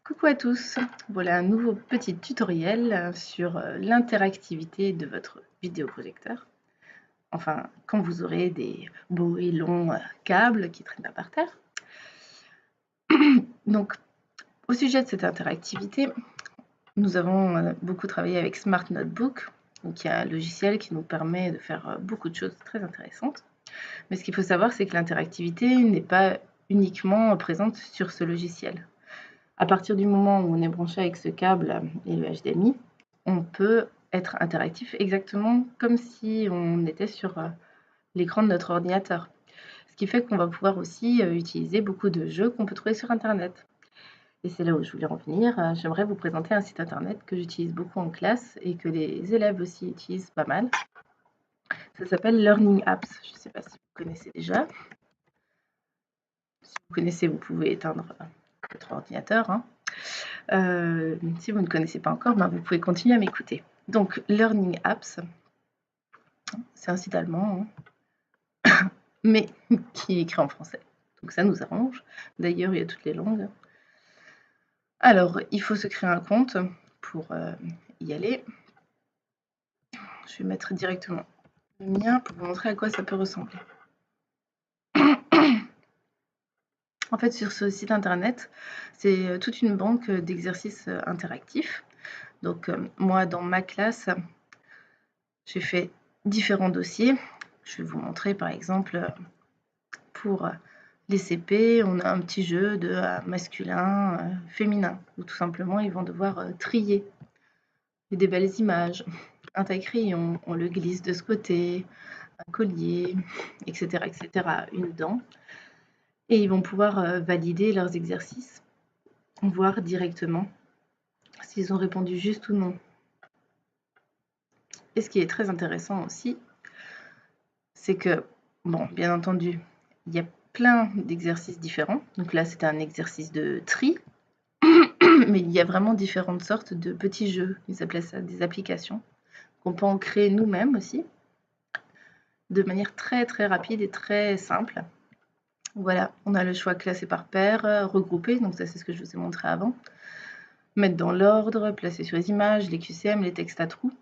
Coucou à tous, voilà un nouveau petit tutoriel sur l'interactivité de votre vidéoprojecteur. Enfin, quand vous aurez des beaux et longs câbles qui traînent pas par terre. Donc, au sujet de cette interactivité, nous avons beaucoup travaillé avec Smart Notebook, qui est un logiciel qui nous permet de faire beaucoup de choses très intéressantes. Mais ce qu'il faut savoir, c'est que l'interactivité n'est pas uniquement présente sur ce logiciel. À partir du moment où on est branché avec ce câble et le HDMI, on peut être interactif exactement comme si on était sur l'écran de notre ordinateur. Ce qui fait qu'on va pouvoir aussi utiliser beaucoup de jeux qu'on peut trouver sur Internet. Et c'est là où je voulais en venir. J'aimerais vous présenter un site Internet que j'utilise beaucoup en classe et que les élèves aussi utilisent pas mal. Ça s'appelle Learning Apps. Je ne sais pas si vous connaissez déjà. Si vous connaissez, vous pouvez éteindre votre ordinateur. Si vous ne connaissez pas encore, vous pouvez continuer à m'écouter. Donc, Learning Apps, c'est un site allemand, mais qui est écrit en français. Donc ça nous arrange. D'ailleurs, il y a toutes les langues. Alors, il faut se créer un compte pour y aller. Je vais mettre directement le mien pour vous montrer à quoi ça peut ressembler. En fait, sur ce site internet, c'est toute une banque d'exercices interactifs. Donc, moi, dans ma classe, j'ai fait différents dossiers. Je vais vous montrer, par exemple, pour les CP, on a un petit jeu de masculin, féminin, où tout simplement, ils vont devoir trier des belles images. Un taille-crayon, on le glisse de ce côté, un collier, etc., etc., une dent. Et ils vont pouvoir valider leurs exercices, voir directement s'ils ont répondu juste ou non. Et ce qui est très intéressant aussi, c'est que, bon, bien entendu, il y a plein d'exercices différents. Donc là, c'était un exercice de tri, mais il y a vraiment différentes sortes de petits jeux. Ils appelaient ça des applications qu'on peut en créer nous-mêmes aussi, de manière très très rapide et très simple. Voilà, on a le choix classé par paire, regroupé, donc ça c'est ce que je vous ai montré avant. Mettre dans l'ordre, placer sur les images, les QCM, les textes à trous.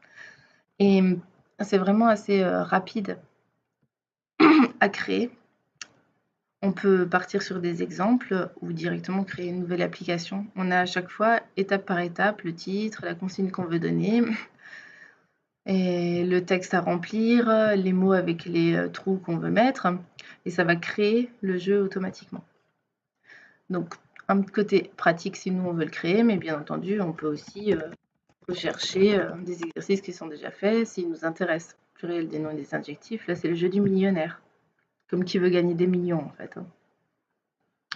Et c'est vraiment assez rapide à créer. On peut partir sur des exemples ou directement créer une nouvelle application. On a à chaque fois, étape par étape, le titre, la consigne qu'on veut donner, et le texte à remplir, les mots avec les trous qu'on veut mettre, et ça va créer le jeu automatiquement. Donc, un côté pratique si nous on veut le créer, mais bien entendu, on peut aussi rechercher des exercices qui sont déjà faits s'ils nous intéressent. Pluriel des noms et des adjectifs, là c'est le jeu du millionnaire, comme qui veut gagner des millions en fait.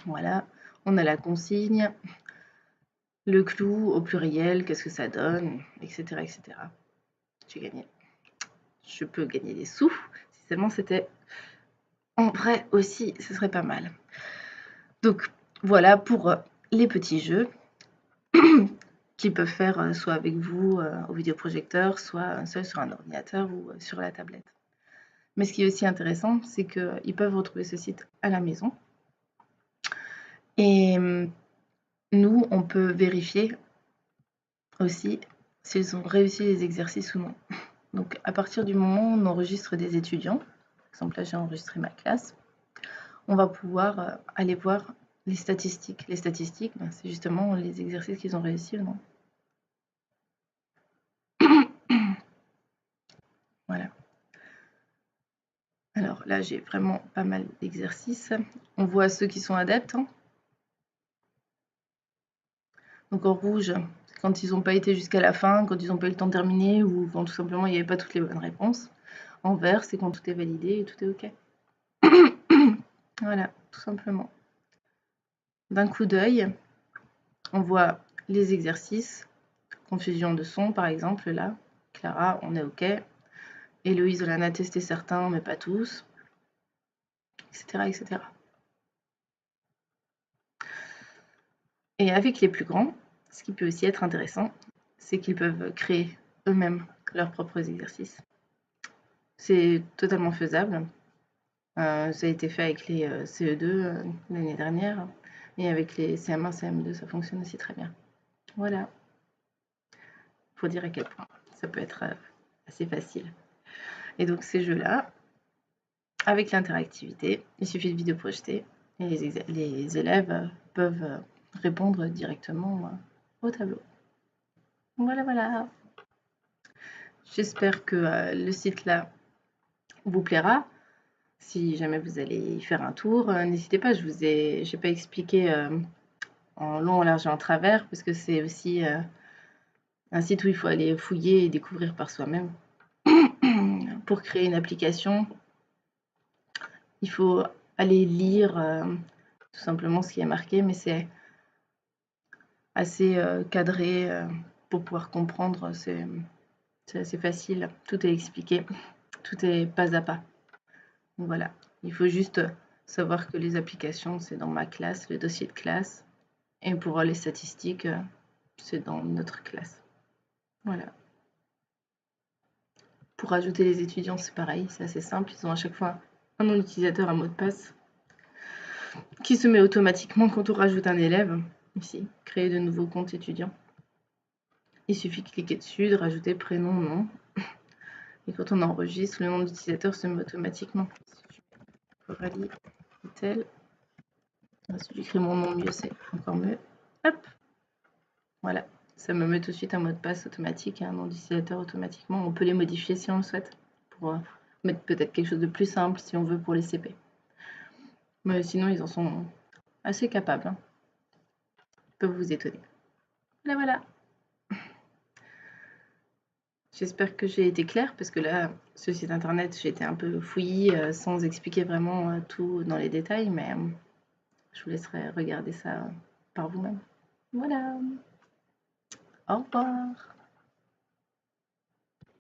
Voilà, on a la consigne, le clou au pluriel, qu'est-ce que ça donne, etc. etc. J'ai gagné. Je peux gagner des sous, si seulement c'était en vrai aussi, ce serait pas mal. Donc voilà pour les petits jeux qu'ils peuvent faire soit avec vous au vidéoprojecteur, soit seul sur un ordinateur ou sur la tablette. Mais ce qui est aussi intéressant, c'est qu'ils peuvent retrouver ce site à la maison. Et nous, on peut vérifier aussi s'ils ont réussi les exercices ou non. Donc à partir du moment où on enregistre des étudiants, par exemple là j'ai enregistré ma classe, on va pouvoir aller voir les statistiques. Les statistiques, c'est justement les exercices qu'ils ont réussi ou non. Voilà. Alors là, j'ai vraiment pas mal d'exercices. On voit ceux qui sont adeptes. Donc en rouge, c'est quand ils n'ont pas été jusqu'à la fin, quand ils n'ont pas eu le temps de terminer ou quand tout simplement il n'y avait pas toutes les bonnes réponses. En vert, c'est quand tout est validé et tout est OK. Voilà, tout simplement. D'un coup d'œil, on voit les exercices. Confusion de son, par exemple, là. Clara, on est OK. Héloïse, elle en a testé certains, mais pas tous. Etc., etc. Et avec les plus grands, ce qui peut aussi être intéressant, c'est qu'ils peuvent créer eux-mêmes leurs propres exercices. C'est totalement faisable. Ça a été fait avec les CE2 l'année dernière. Et avec les CM1, CM2, ça fonctionne aussi très bien. Voilà. Pour dire à quel point ça peut être assez facile. Et donc ces jeux-là, avec l'interactivité, il suffit de vidéo projeter et les élèves peuvent répondre directement au tableau. Voilà, voilà. J'espère que le site là vous plaira. Si jamais vous allez y faire un tour, n'hésitez pas, je n'ai pas expliqué en long, en large et en travers, parce que c'est aussi un site où il faut aller fouiller et découvrir par soi-même. Pour créer une application, il faut aller lire tout simplement ce qui est marqué, mais c'est assez cadré pour pouvoir comprendre. C'est assez facile, tout est expliqué, tout est pas à pas. Donc voilà, il faut juste savoir que les applications, c'est dans ma classe, le dossier de classe, et pour les statistiques, c'est dans notre classe. Voilà. Pour ajouter les étudiants, c'est pareil, c'est assez simple. Ils ont à chaque fois un nom d'utilisateur, un mot de passe qui se met automatiquement quand on rajoute un élève. Ici, créer de nouveaux comptes étudiants. Il suffit de cliquer dessus, de rajouter prénom, nom. Et quand on enregistre, le nom d'utilisateur se met automatiquement. Coralie Tel. Si j'écris mon nom mieux, c'est encore mieux. Hop. Voilà. Ça me met tout de suite un mot de passe automatique et un nom d'utilisateur automatiquement. On peut les modifier si on le souhaite. Pour mettre peut-être quelque chose de plus simple si on veut pour les CP. Mais sinon, ils en sont assez capables. Hein. Ils peuvent vous étonner. Voilà, voilà. J'espère que j'ai été claire parce que là, ce site internet, j'ai été un peu fouillis sans expliquer vraiment tout dans les détails, mais je vous laisserai regarder ça par vous-même. Voilà. Au revoir.